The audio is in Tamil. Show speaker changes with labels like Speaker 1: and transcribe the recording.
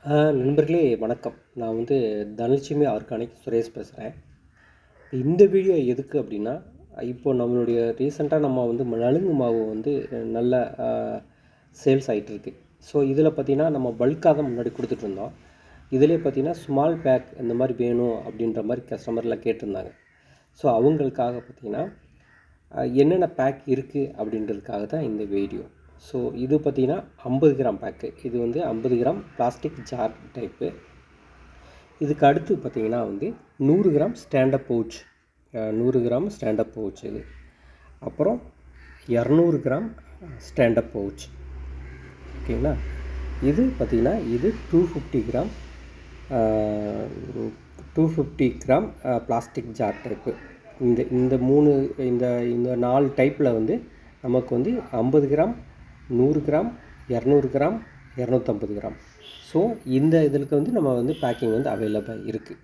Speaker 1: நண்பர்களே வணக்கம். நான் தனலட்சுமி ஆர்கானிக் சுரேஷ் பேசுகிறேன். இந்த வீடியோ எதுக்கு அப்படின்னா, இப்போ நம்மளுடைய ரீசெண்டாக நம்ம நலுங்கு மாவு நல்ல சேல்ஸ் ஆகிட்டுருக்கு. ஸோ இதில் பார்த்திங்கன்னா நம்ம பல்காக தான் முன்னாடி கொடுத்துட்ருந்தோம். இதிலே பார்த்திங்கன்னா ஸ்மால் பேக் இந்த மாதிரி வேணும் அப்படின்ற மாதிரி கஸ்டமர்லாம் கேட்டிருந்தாங்க. ஸோ அவங்களுக்காக பார்த்திங்கன்னா என்னென்ன பேக் இருக்குது அப்படின்றதுக்காக தான் இந்த வீடியோ. ஸோ இது பார்த்திங்கன்னா 50 கிராம் பேக்கு. இது 50 கிராம் பிளாஸ்டிக் ஜார் டைப்பு. இதுக்கு அடுத்து பார்த்திங்கன்னா 100 gram stand up pouch. 100 gram stand up pouch இது. அப்புறம் 200 கிராம் ஸ்டாண்டப் பவுச். ஓகேங்களா? இது பார்த்திங்கன்னா இது 250 gram 250 gram plastic jar type. இந்த 4 டைப்பில் நமக்கு 50 gram 100 gram 200 gram 250 gram. So இந்த இதற்கு நம்ம பேக்கிங் அவைலபிளாக இருக்குது.